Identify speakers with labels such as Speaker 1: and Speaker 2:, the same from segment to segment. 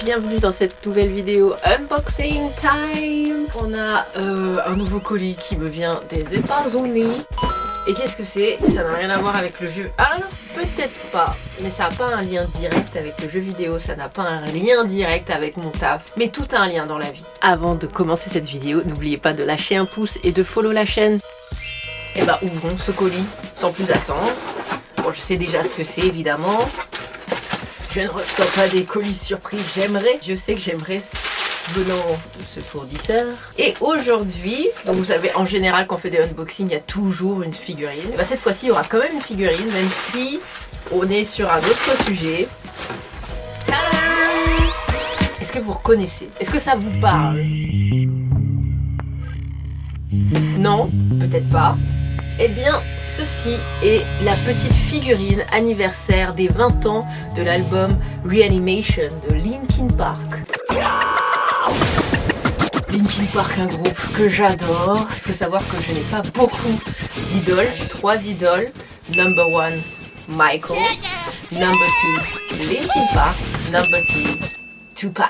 Speaker 1: bienvenue dans cette nouvelle vidéo unboxing time. On a un nouveau colis qui me vient des États-Unis. Et qu'est-ce que c'est? Ça n'a rien à voir avec le jeu. Ah, peut-être pas. Mais ça n'a pas un lien direct avec le jeu vidéo. Ça n'a pas un lien direct avec mon taf. Mais tout a un lien dans la vie. Avant de commencer cette vidéo, n'oubliez pas de lâcher un pouce et de follow la chaîne. Et bah ouvrons ce colis sans plus attendre. Bon, je sais déjà ce que c'est évidemment. Je ne reçois pas des colis surprises. Je sais que j'aimerais venant de ce fournisseur. Et aujourd'hui, donc vous savez en général quand on fait des unboxings, il y a toujours une figurine. Et bah cette fois-ci, il y aura quand même une figurine, même si on est sur un autre sujet. Tadam! Est-ce que vous reconnaissez? Est-ce que ça vous parle? Non, peut-être pas. Eh bien, ceci est la petite figurine anniversaire des 20 ans de l'album Reanimation de Linkin Park. Linkin Park, un groupe que j'adore. Il faut savoir que je n'ai pas beaucoup d'idoles. 3 idoles. Number 1, Michael. Number 2, Linkin Park. Number 3, Tupac.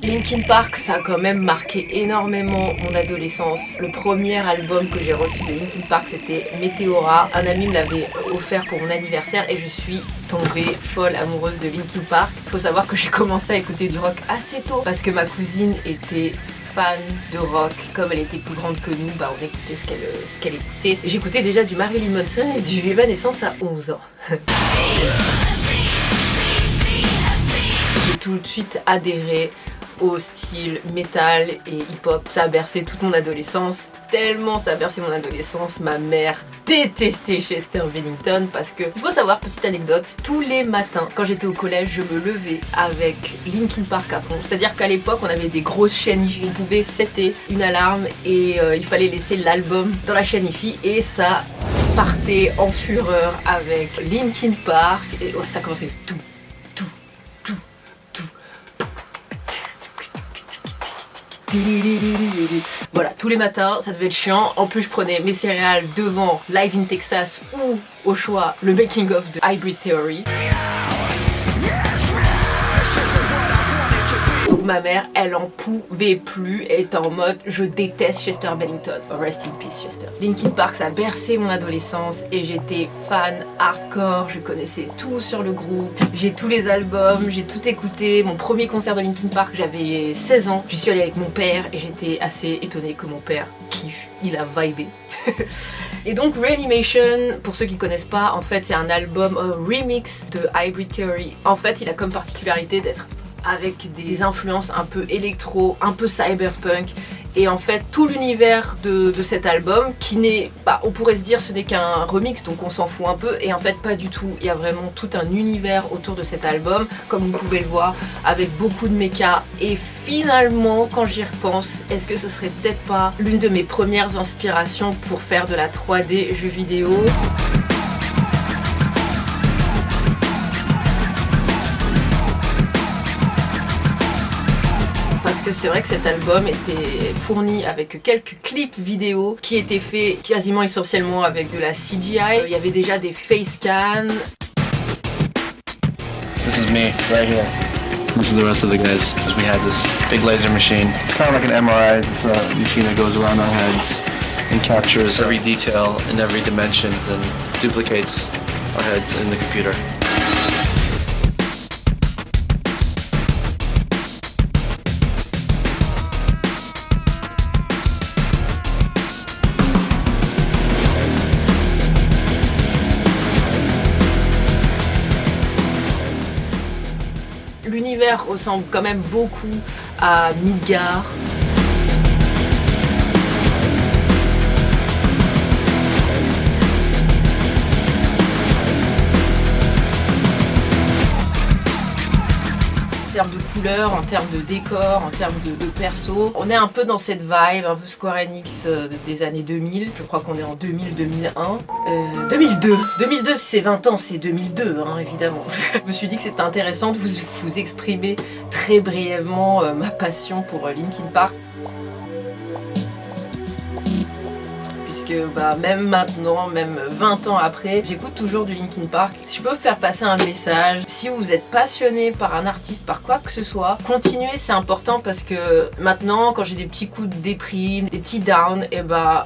Speaker 1: Linkin Park, ça a quand même marqué énormément mon adolescence. Le premier album que j'ai reçu de Linkin Park, c'était Meteora. Un ami me l'avait offert pour mon anniversaire et je suis tombée folle amoureuse de Linkin Park. Il faut savoir que j'ai commencé à écouter du rock assez tôt parce que ma cousine était fan de rock. Comme elle était plus grande que nous, bah on écoutait ce qu'elle écoutait. J'écoutais déjà du Marilyn Manson et du Evanescence à 11 ans. J'ai tout de suite adhéré au style métal et hip-hop. Ça a bercé toute mon adolescence. Tellement ça a bercé mon adolescence. Ma mère détestait Chester Bennington parce que, il faut savoir, petite anecdote, tous les matins quand j'étais au collège, je me levais avec Linkin Park à fond. C'est-à-dire qu'à l'époque, on avait des grosses chaînes hi-fi. On pouvait setter une alarme et il fallait laisser l'album dans la chaîne hi-fi et ça partait en fureur avec Linkin Park. Et ouais, ça commençait tout. Voilà, tous les matins, ça devait être chiant. En plus, je prenais mes céréales devant Live in Texas ou au choix le making of de Hybrid Theory. Donc ma mère, elle en pouvait plus, elle était en mode je déteste Chester Bennington. Rest in peace Chester. Linkin Park, ça a bercé mon adolescence et j'étais fan hardcore, je connaissais tout sur le groupe, j'ai tous les albums, j'ai tout écouté. Mon premier concert de Linkin Park, j'avais 16 ans, j'y suis allée avec mon père et j'étais assez étonnée que mon père kiffe, il a vibé. Et donc Reanimation, pour ceux qui connaissent pas, en fait c'est un album remix de Hybrid Theory. En fait il a comme particularité d'être avec des influences un peu électro, un peu cyberpunk. Et en fait tout l'univers de cet album qui n'est, bah, on pourrait se dire ce n'est qu'un remix donc on s'en fout un peu, et en fait pas du tout. Il y a vraiment tout un univers autour de cet album comme vous pouvez le voir avec beaucoup de méca. Et finalement quand j'y repense, est-ce que ce serait peut-être pas l'une de mes premières inspirations pour faire de la 3D jeux vidéo? Parce que c'est vrai que cet album était fourni avec quelques clips vidéo qui étaient faits quasiment essentiellement avec de la CGI. Il y avait déjà des face cams.
Speaker 2: This is me right here. This is the rest of the guys. We had this big laser machine. It's kind of like an MRI. It's a machine that goes around our heads and captures every detail in every dimension, then duplicates our heads in the computer.
Speaker 1: L'univers ressemble quand même beaucoup à Midgar. En termes de couleurs, en termes de décor, en termes de perso. On est un peu dans cette vibe, un peu Square Enix des années 2000. Je crois qu'on est en 2000-2001. 2002 si c'est 20 ans, c'est 2002, hein, évidemment. Je me suis dit que c'était intéressant de vous exprimer très brièvement ma passion pour Linkin Park. que même maintenant, même 20 ans après, j'écoute toujours du Linkin Park. Si je peux faire passer un message, si vous êtes passionné par un artiste, par quoi que ce soit, continuez, c'est important parce que maintenant, quand j'ai des petits coups de déprime, des petits downs,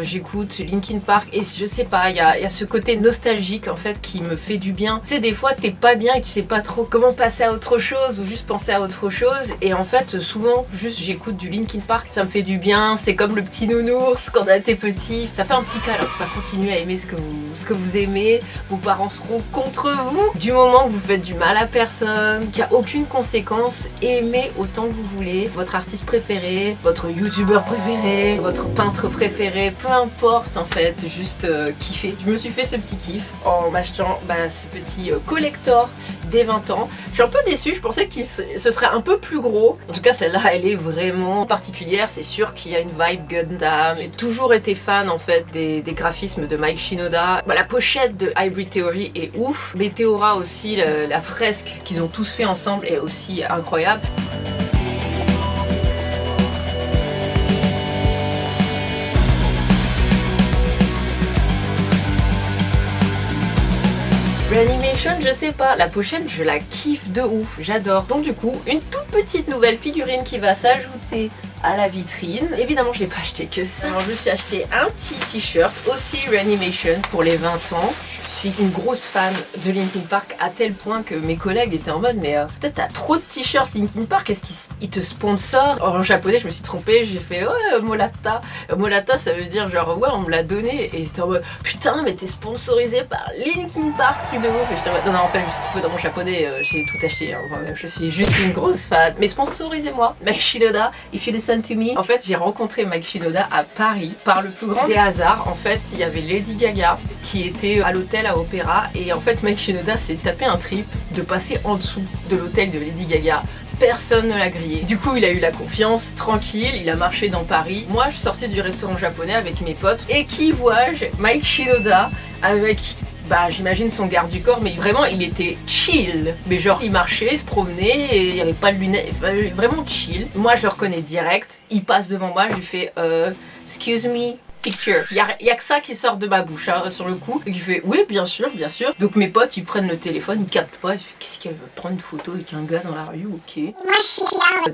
Speaker 1: j'écoute Linkin Park et je sais pas, il y a ce côté nostalgique en fait qui me fait du bien. Tu sais, des fois t'es pas bien et tu sais pas trop comment passer à autre chose ou juste penser à autre chose, et en fait souvent juste j'écoute du Linkin Park, ça me fait du bien. C'est comme le petit nounours quand on était petit, ça fait un petit câlin. Continuez à aimer ce que vous aimez, vos parents seront contre vous du moment que vous faites du mal à personne, qu'il n'y a aucune conséquence. Aimez autant que vous voulez votre artiste préféré, votre youtubeur préféré, votre peintre préféré, peu importe en fait, juste kiffez. Je me suis fait ce petit kiff en m'achetant ce petit collector des 20 ans. Je suis un peu déçue, je pensais que ce serait un peu plus gros. En tout cas celle-là elle est vraiment particulière, c'est sûr qu'il y a une vibe Gundam. J'ai toujours été fan en fait des graphismes de Mike Shinoda. La pochette de Hybrid Theory est ouf. Meteora aussi, la fresque qu'ils ont tous fait ensemble est aussi incroyable. Reanimation, je sais pas, la pochette je la kiffe de ouf, j'adore. Donc du coup, une toute petite nouvelle figurine qui va s'ajouter à la vitrine. Évidemment je l'ai pas acheté que ça, alors je me suis acheté un petit t-shirt, aussi Reanimation pour les 20 ans. Je suis une grosse fan de Linkin Park à tel point que mes collègues étaient en mode mais peut-être t'as trop de t-shirts Linkin Park, est-ce qu'ils te sponsorent? En japonais je me suis trompée, j'ai fait ouais Molata. Molata ça veut dire genre ouais on me l'a donné, et c'était en mode putain mais t'es sponsorisé par Linkin Park, ce truc de ouf. Et j'étais en mode non en fait je me suis trompée dans mon japonais, j'ai tout acheté hein. Je suis juste une grosse fan, mais sponsorisez-moi Mike Shinoda, if you listen to me. En fait j'ai rencontré Mike Shinoda à Paris par le plus grand des hasards. En fait il y avait Lady Gaga qui était à l'hôtel à Opéra, et en fait Mike Shinoda s'est tapé un trip de passer en dessous de l'hôtel de Lady Gaga. Personne ne l'a grillé. Du coup, il a eu la confiance, tranquille, il a marché dans Paris. Moi, je sortais du restaurant japonais avec mes potes, et qui vois-je? Mike Shinoda avec j'imagine son garde du corps, mais vraiment il était chill. Mais genre il marchait, il se promenait et il n'y avait pas de lunettes, vraiment chill. Moi je le reconnais direct, il passe devant moi, je lui fais excuse me, picture. Il y a que ça qui sort de ma bouche hein, sur le coup. Et il fait oui bien sûr, bien sûr. Donc mes potes ils prennent le téléphone, ils captent pas, qu'est-ce qu'elle veut prendre une photo avec un gars dans la rue, ok. Moi je suis là.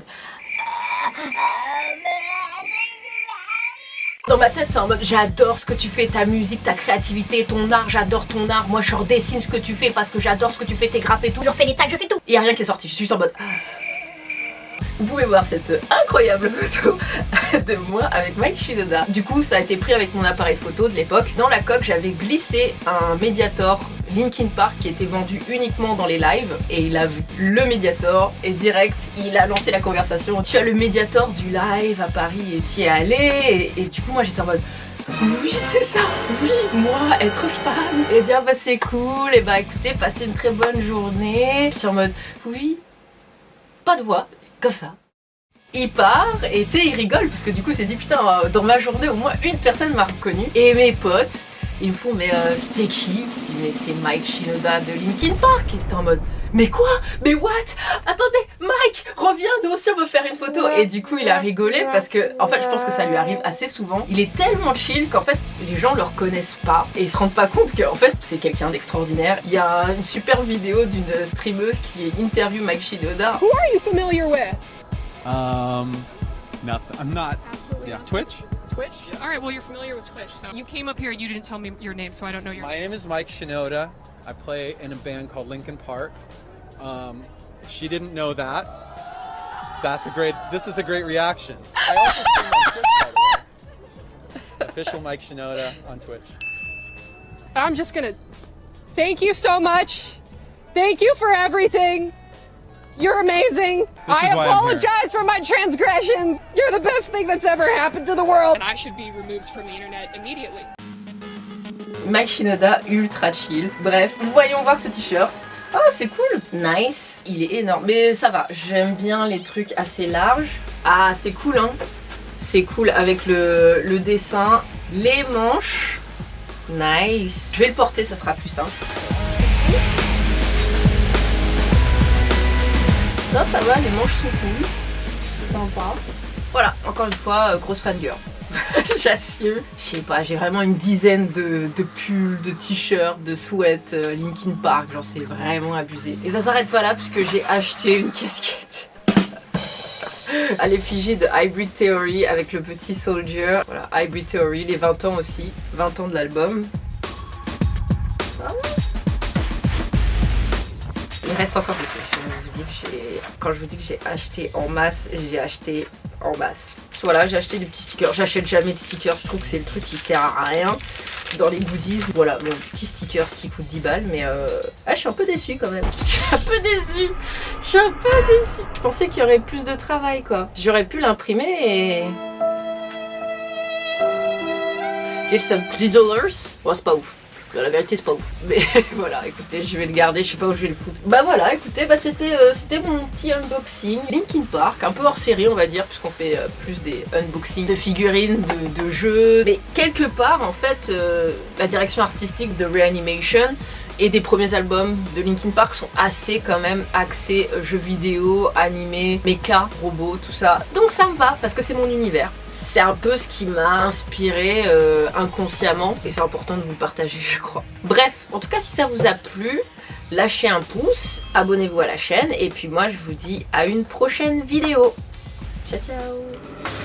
Speaker 1: Dans ma tête c'est en mode j'adore ce que tu fais, ta musique, ta créativité, ton art, j'adore ton art, moi je redessine ce que tu fais parce que j'adore ce que tu fais, tes graphes et tout, je refais les tags, je fais tout. Il y a rien qui est sorti, je suis juste en mode vous pouvez voir cette incroyable photo de moi avec Mike Shinoda. Du coup ça a été pris avec mon appareil photo de l'époque. Dans la coque j'avais glissé un Mediator Linkin Park qui était vendu uniquement dans les lives, et il a vu le Mediator et direct il a lancé la conversation. Tu as le Mediator du live à Paris et tu y es allé, et du coup moi j'étais en mode oui c'est ça, oui moi être fan, et dire c'est cool, et écoutez passez une très bonne journée. Je suis en mode oui, pas de voix, comme ça. Il part et tu sais il rigole parce que du coup il s'est dit putain dans ma journée au moins une personne m'a reconnu. Et mes potes ils me font mais c'était qui? Je dis mais c'est Mike Shinoda de Linkin Park. Et c'était en mode mais quoi? Mais what? Attendez Mike reviens, nous aussi on veut faire une photo. Et du coup il a rigolé parce que en fait je pense que ça lui arrive assez souvent. Il est tellement chill qu'en fait les gens le reconnaissent pas et ils se rendent pas compte qu'en fait c'est quelqu'un d'extraordinaire. Il y a une super vidéo d'une streameuse qui interview Mike Shinoda.
Speaker 3: Who are you familiar with?
Speaker 4: Nothing. I'm not. Yeah. Twitch?
Speaker 3: Twitch? All right, well, you're familiar with Twitch. So you came up here, you didn't tell me your name, so I don't know your
Speaker 4: My name is Mike Shinoda. I play in a band called Linkin Park. She didn't know that. This is a great reaction. I also stream on Twitch, by the way. Official Mike Shinoda on Twitch.
Speaker 3: I'm just gonna thank you so much. Thank you for everything. You're amazing. I apologize for my transgressions. You're the best thing that's ever happened to the world. And I should be removed from the internet immediately.
Speaker 1: Mike Shinoda, ultra chill. Bref, voyons voir ce t-shirt. Oh, c'est cool. Nice. Il est énorme. Mais ça va, j'aime bien les trucs assez larges. Ah, c'est cool, hein. C'est cool avec le dessin. Les manches. Nice. Je vais le porter, ça sera plus simple. Non, ça va, les manches sont cool. C'est sympa. Voilà, encore une fois, grosse fangirl. J'assure. Je sais pas, j'ai vraiment une dizaine de pulls, de t-shirts, de sweats Linkin Park, genre c'est vraiment abusé. Et ça s'arrête pas là puisque j'ai acheté une casquette à l'effigie de Hybrid Theory avec le petit Soldier. Voilà, Hybrid Theory, les 20 ans aussi, 20 ans de l'album. Il reste encore des trucs. Quand je vous dis que j'ai acheté en masse, j'ai acheté en masse. Voilà, j'ai acheté des petits stickers. J'achète jamais de stickers, je trouve que c'est le truc qui sert à rien dans les goodies. Voilà, mon petit stickers qui coûte 10 balles, mais je suis un peu déçue quand même. Je suis un peu déçue. Je pensais qu'il y aurait plus de travail quoi. J'aurais pu l'imprimer et... J'ai le seum. $10. Bon, c'est pas ouf. La vérité c'est pas ouf, mais voilà, écoutez, je vais le garder, je sais pas où je vais le foutre. Bah voilà, écoutez, bah c'était mon petit unboxing Linkin Park, un peu hors série on va dire, puisqu'on fait plus des unboxings de figurines, de jeux, mais quelque part en fait, la direction artistique de Reanimation et des premiers albums de Linkin Park sont assez quand même axés jeux vidéo, animés, méca, robots, tout ça. Donc ça me va parce que c'est mon univers. C'est un peu ce qui m'a inspiré inconsciemment et c'est important de vous le partager je crois. Bref, en tout cas si ça vous a plu, lâchez un pouce, abonnez-vous à la chaîne et puis moi je vous dis à une prochaine vidéo. Ciao ciao.